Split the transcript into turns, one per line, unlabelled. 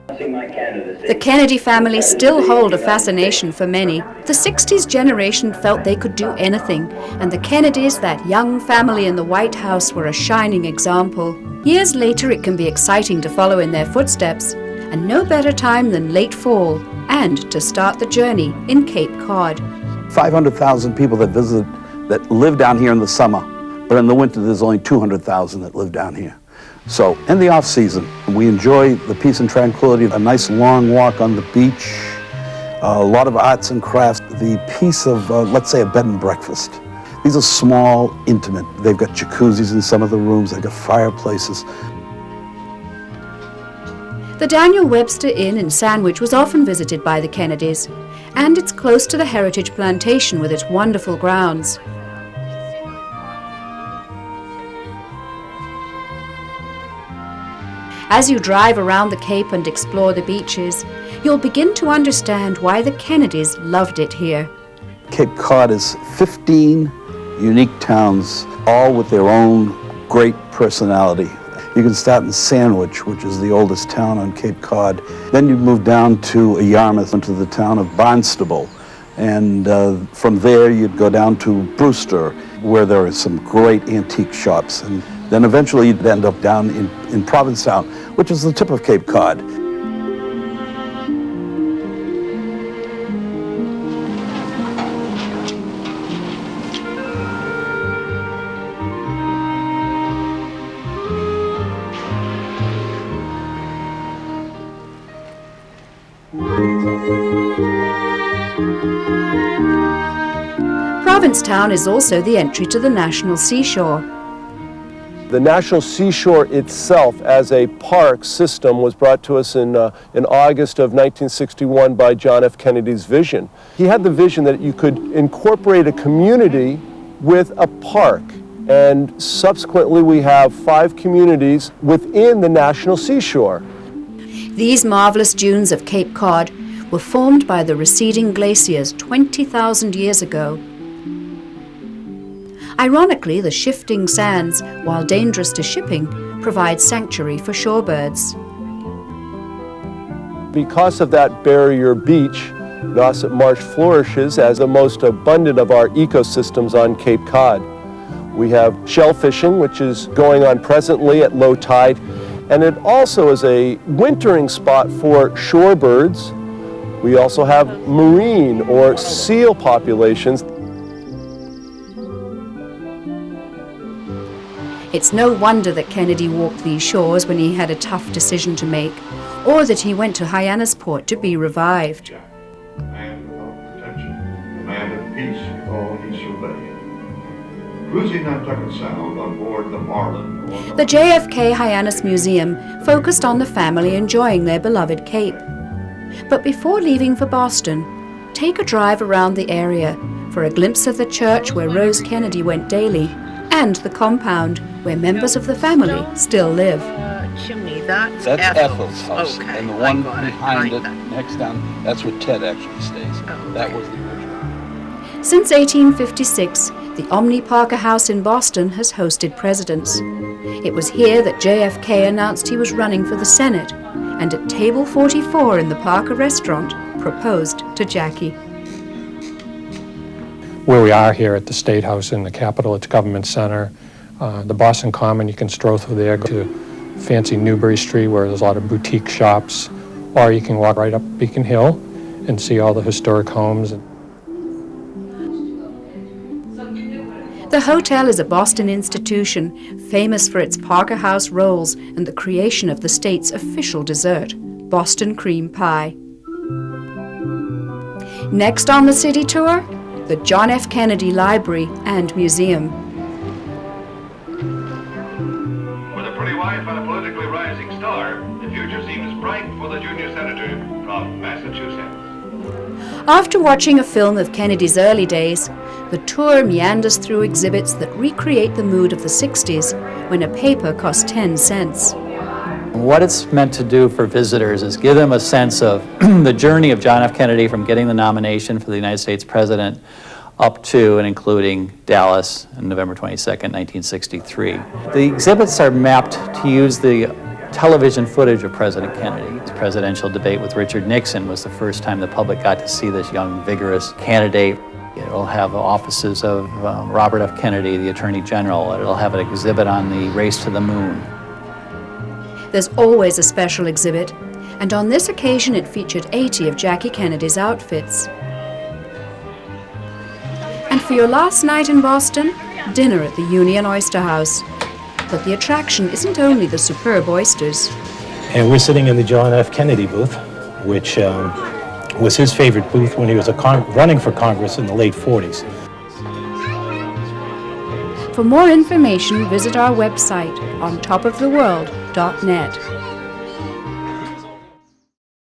The Kennedy family still hold a fascination for many. The 60s generation felt they could do anything, and the Kennedys, that young family in the White House, were a shining example. Years later, it can be exciting to follow in their footsteps, and no better time than late fall, and to start the journey in Cape Cod.
500,000 people that live down here in the summer, but in the winter there's only 200,000 that live down here. So in the off season, we enjoy the peace and tranquility, a nice long walk on the beach, a lot of arts and crafts, the peace of, let's say, a bed and breakfast. These are small, intimate. They've got jacuzzis in some of the rooms, they've got fireplaces.
The Daniel Webster Inn in Sandwich was often visited by the Kennedys, and it's close to the Heritage Plantation with its wonderful grounds. As you drive around the Cape and explore the beaches, you'll begin to understand why the Kennedys loved it here.
Cape Cod is 15 unique towns, all with their own great personality. You can start in Sandwich, which is the oldest town on Cape Cod. Then you move down to Yarmouth, into the town of Barnstable. And from there you'd go down to Brewster, where there are some great antique shops. And then eventually you'd end up down in Provincetown, which is the tip of Cape Cod.
Provincetown is also the entry to the National Seashore.
The National Seashore itself as a park system was brought to us in August of 1961 by John F. Kennedy's vision. He had the vision that you could incorporate a community with a park, and subsequently we have 5 communities within the National Seashore.
These marvelous dunes of Cape Cod were formed by the receding glaciers 20,000 years ago. Ironically, the shifting sands, while dangerous to shipping, provide sanctuary for shorebirds.
Because of that barrier beach, Nauset Marsh flourishes as the most abundant of our ecosystems on Cape Cod. We have shell fishing, which is going on presently at low tide, and it also is a wintering spot for shorebirds. We also have marine or seal populations.
It's no wonder that Kennedy walked these shores when he had a tough decision to make, or that he went to Hyannisport to be revived.
A man without protection, a man at peace with all he surveyed. Cruising Nantucket Sound on board the Marlin.
The JFK Hyannis Museum focused on the family enjoying their beloved Cape. But before leaving for Boston, take a drive around the area for a glimpse of the church where Rose Kennedy went daily, and the compound where members of the family still live.
Chimney, that's
Ethel's house,
okay,
and the one behind it, next down, that's where Ted actually stays.
Okay.
That was the original.
Since 1856, the Omni Parker House in Boston has hosted presidents. It was here that JFK announced he was running for the Senate, and at table 44 in the Parker restaurant, proposed to Jackie.
Where we are here at the State House in the Capitol, it's Government Center. The Boston Common, you can stroll through there, go to fancy Newbury Street where there's a lot of boutique shops, or you can walk right up Beacon Hill and see all the historic homes.
The hotel is a Boston institution, famous for its Parker House rolls and the creation of the state's official dessert, Boston cream pie. Next on the city tour, the John F. Kennedy Library and Museum.
With a pretty wife and a politically rising star, the future seems bright for the junior senator from Massachusetts.
After watching a film of Kennedy's early days, the tour meanders through exhibits that recreate the mood of the 60s when a paper cost 10 cents.
What it's meant to do for visitors is give them a sense of the journey of John F. Kennedy from getting the nomination for the United States President up to and including Dallas on November 22nd, 1963. The exhibits are mapped to use the television footage of President Kennedy. His presidential debate with Richard Nixon was the first time the public got to see this young, vigorous candidate. It'll have offices of Robert F. Kennedy, the Attorney General. It'll have an exhibit on the race to the moon.
There's always a special exhibit, and on this occasion it featured 80 of Jackie Kennedy's outfits. And for your last night in Boston, dinner at the Union Oyster House. But the attraction isn't only the superb oysters.
And we're sitting in the John F. Kennedy booth, which was his favorite booth when he was running for Congress in the late 40s.
For more information, visit our website on topoftheworld.net.